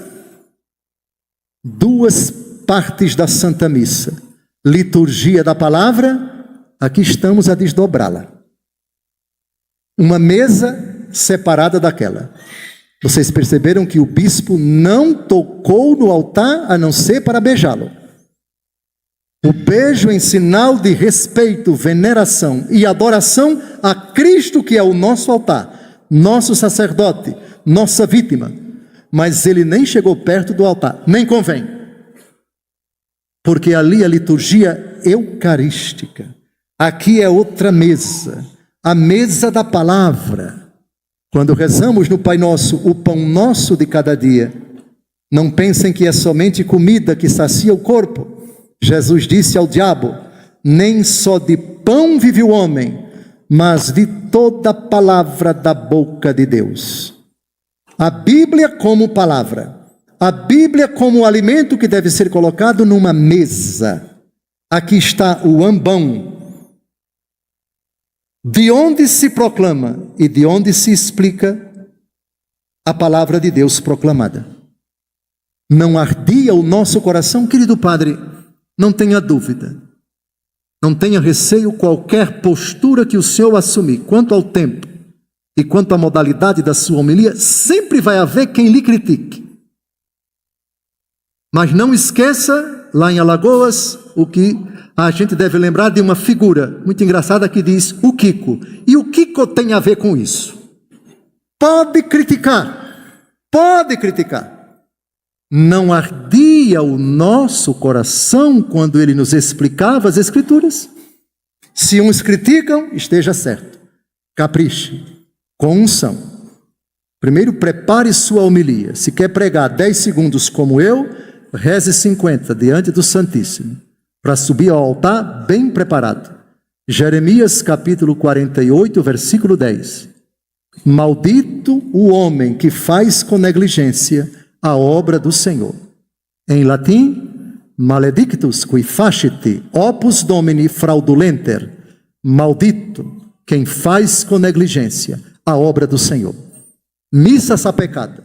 Duas partes da Santa Missa, liturgia da palavra, aqui estamos a desdobrá-la. Uma mesa separada daquela. Vocês perceberam que o bispo não tocou no altar a não ser para beijá-lo. O beijo em sinal de respeito, veneração e adoração a Cristo, que é o nosso altar, nosso sacerdote, nossa vítima. Mas ele nem chegou perto do altar, nem convém. Porque ali a liturgia eucarística. Aqui é outra mesa, a mesa da palavra. Quando rezamos no Pai Nosso, o pão nosso de cada dia, Não pensem que é somente comida que sacia o corpo. Jesus disse ao diabo: nem só de pão vive o homem, mas de toda palavra da boca de Deus. A Bíblia como palavra. A Bíblia como alimento que deve ser colocado numa mesa. Aqui está o ambão, de onde se proclama e de onde se explica a palavra de Deus proclamada. Não ardia o nosso coração? Querido Padre, não tenha dúvida, não tenha receio. Qualquer postura que o senhor assumir quanto ao tempo e quanto à modalidade da sua homilia, sempre vai haver quem lhe critique. Mas não esqueça, lá em Alagoas, o que a gente deve lembrar de uma figura muito engraçada que diz o Kiko. E o Kiko tem a ver com isso. Pode criticar, pode criticar. Não ardia o nosso coração quando ele nos explicava as Escrituras? Se uns criticam, esteja certo. Capriche, com unção. Primeiro prepare sua homilia. Se quer pregar 10 segundos como eu, reze 50 diante do Santíssimo, para subir ao altar bem preparado. Jeremias capítulo 48, versículo 10. Maldito o homem que faz com negligência a obra do Senhor. Em latim, maledictus qui facit opus Domini fraudulenter. Maldito quem faz com negligência a obra do Senhor. Missa sapecada,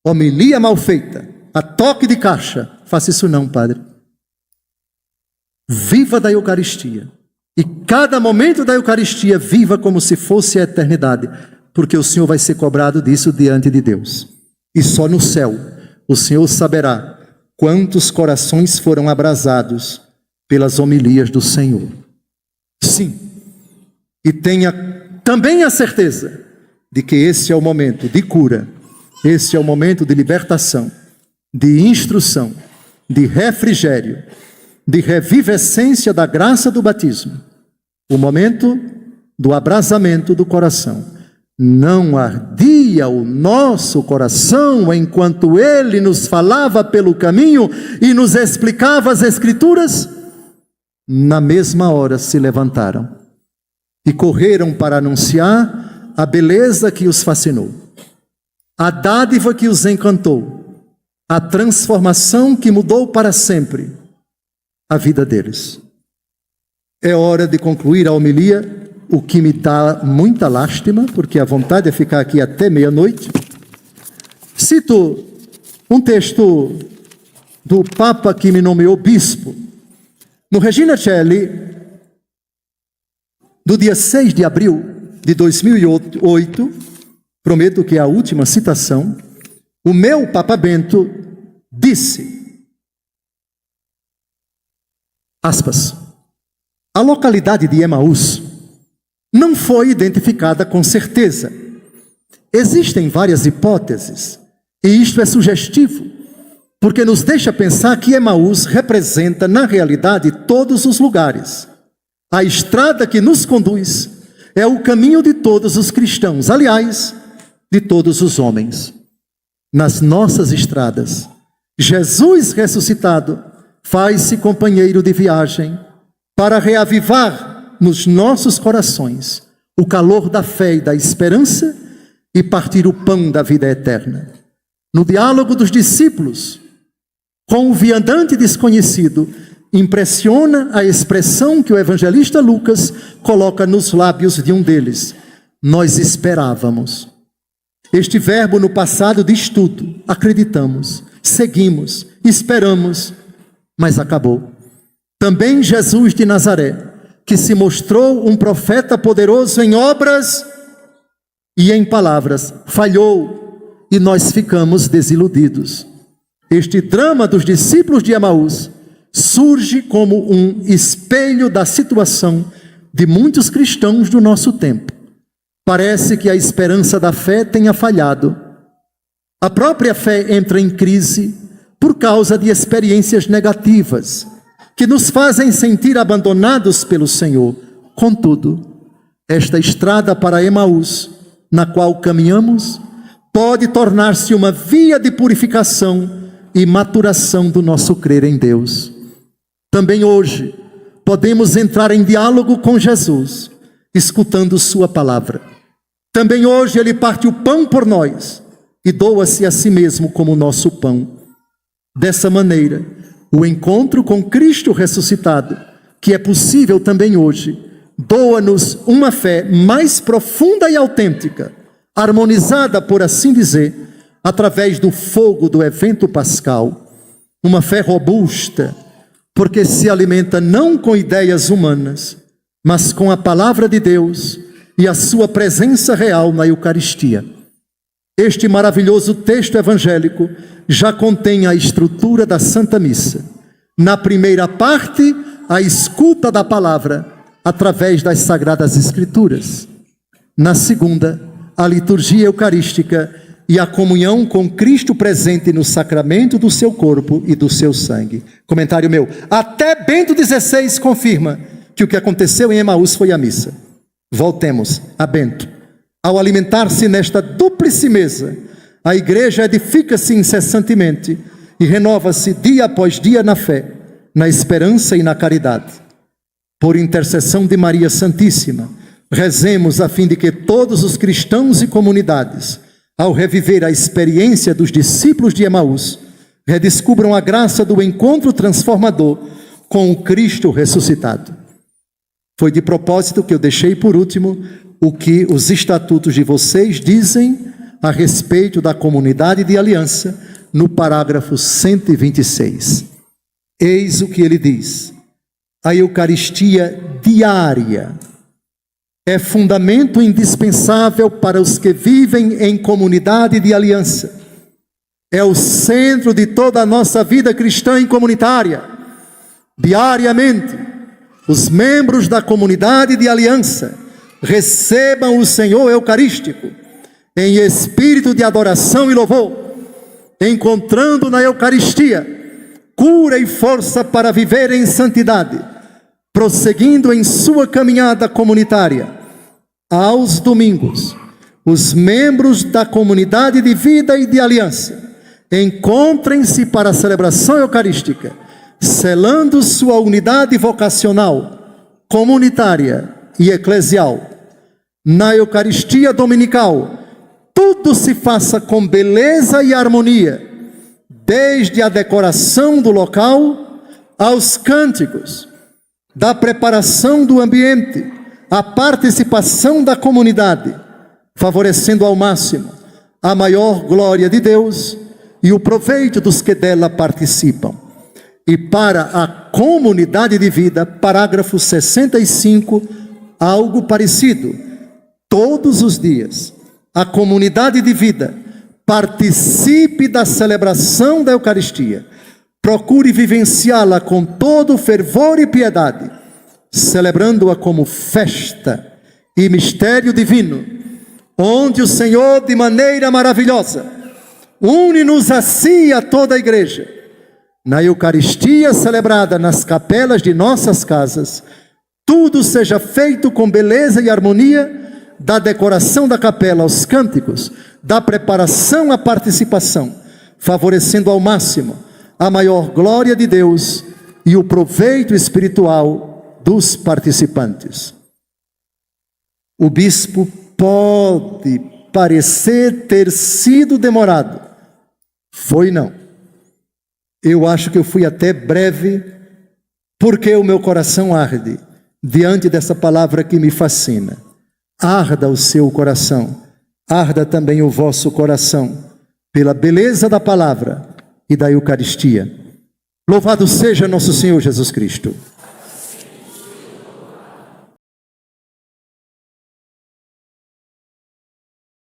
homilia mal feita, a toque de caixa. Faça isso não, Padre. Viva da Eucaristia. E cada momento da Eucaristia viva como se fosse a eternidade, porque o Senhor vai ser cobrado disso diante de Deus. E só no céu o Senhor saberá quantos corações foram abrasados pelas homilias do Senhor. Sim. E tenha também a certeza de que esse é o momento de cura, esse é o momento de libertação, de instrução, de refrigério, de revivescência da graça do batismo, o momento do abrasamento do coração. Não ardia o nosso coração enquanto ele nos falava pelo caminho e nos explicava as Escrituras? Na mesma hora se levantaram e correram para anunciar a beleza que os fascinou, a dádiva que os encantou, a transformação que mudou para sempre a vida deles. É hora de concluir a homilia, o que me dá muita lástima, porque a vontade é ficar aqui até meia-noite. Cito um texto do Papa que me nomeou bispo. No Regina Coeli, do dia 6 de abril de 2008, prometo que é a última citação, o meu Papa Bento disse, aspas, a localidade de Emaús não foi identificada com certeza. Existem várias hipóteses, e isto é sugestivo, porque nos deixa pensar que Emaús representa, na realidade, todos os lugares. A estrada que nos conduz é o caminho de todos os cristãos, aliás, de todos os homens. Nas nossas estradas, Jesus ressuscitado faz-se companheiro de viagem para reavivar nos nossos corações o calor da fé e da esperança e partir o pão da vida eterna. No diálogo dos discípulos com o viandante desconhecido, impressiona a expressão que o evangelista Lucas coloca nos lábios de um deles: nós esperávamos. Este verbo no passado diz tudo. Acreditamos, seguimos, esperamos, mas acabou. Também Jesus de Nazaré, que se mostrou um profeta poderoso em obras e em palavras, falhou e nós ficamos desiludidos. Este drama dos discípulos de Emaús surge como um espelho da situação de muitos cristãos do nosso tempo. Parece que a esperança da fé tenha falhado. A própria fé entra em crise por causa de experiências negativas que nos fazem sentir abandonados pelo Senhor. Contudo, esta estrada para Emaús, na qual caminhamos, pode tornar-se uma via de purificação e maturação do nosso crer em Deus. Também hoje podemos entrar em diálogo com Jesus, escutando sua palavra. Também hoje ele parte o pão por nós e doa-se a si mesmo como nosso pão. Dessa maneira, o encontro com Cristo ressuscitado, que é possível também hoje, doa-nos uma fé mais profunda e autêntica, harmonizada, por assim dizer, através do fogo do evento pascal. Uma fé robusta, porque se alimenta não com ideias humanas, mas com a palavra de Deus e a sua presença real na Eucaristia. Este maravilhoso texto evangélico já contém a estrutura da Santa Missa. Na primeira parte, a escuta da palavra através das Sagradas Escrituras. Na segunda, a liturgia eucarística e a comunhão com Cristo presente no sacramento do seu corpo e do seu sangue. Comentário meu: até Bento XVI confirma que o que aconteceu em Emaús foi a missa. Voltemos a Bento. Ao alimentar-se nesta dúplice mesa, a igreja edifica-se incessantemente e renova-se dia após dia na fé, na esperança e na caridade. Por intercessão de Maria Santíssima, rezemos a fim de que todos os cristãos e comunidades, ao reviver a experiência dos discípulos de Emaús, redescubram a graça do encontro transformador com o Cristo ressuscitado. Foi de propósito que eu deixei por último o que os estatutos de vocês dizem a respeito da comunidade de aliança, no parágrafo 126. Eis o que ele diz: a Eucaristia diária é fundamento indispensável para os que vivem em comunidade de aliança. É o centro de toda a nossa vida cristã e comunitária. Diariamente, os membros da comunidade de aliança recebam o Senhor Eucarístico em espírito de adoração e louvor, encontrando na Eucaristia cura e força para viver em santidade, prosseguindo em sua caminhada comunitária. Aos domingos, os membros da comunidade de vida e de aliança encontrem-se para a celebração eucarística, selando sua unidade vocacional, comunitária e eclesial. Na Eucaristia dominical, tudo se faça com beleza e harmonia, desde a decoração do local aos cânticos, da preparação do ambiente, a participação da comunidade, favorecendo ao máximo a maior glória de Deus e o proveito dos que dela participam. E para a comunidade de vida, parágrafo 65, algo parecido. Todos os dias, a comunidade de vida participe da celebração da Eucaristia. Procure vivenciá-la com todo fervor e piedade, celebrando-a como festa e mistério divino, onde o Senhor, de maneira maravilhosa, une-nos a si e a toda a igreja. Na Eucaristia celebrada nas capelas de nossas casas, tudo seja feito com beleza e harmonia, da decoração da capela aos cânticos, da preparação à participação, favorecendo ao máximo a maior glória de Deus e o proveito espiritual dos participantes. O bispo pode parecer ter sido demorado. Foi não. Eu acho que eu fui até breve, porque o meu coração arde diante dessa palavra que me fascina. Arda o seu coração, arda também o vosso coração, pela beleza da palavra e da Eucaristia. Louvado seja nosso Senhor Jesus Cristo.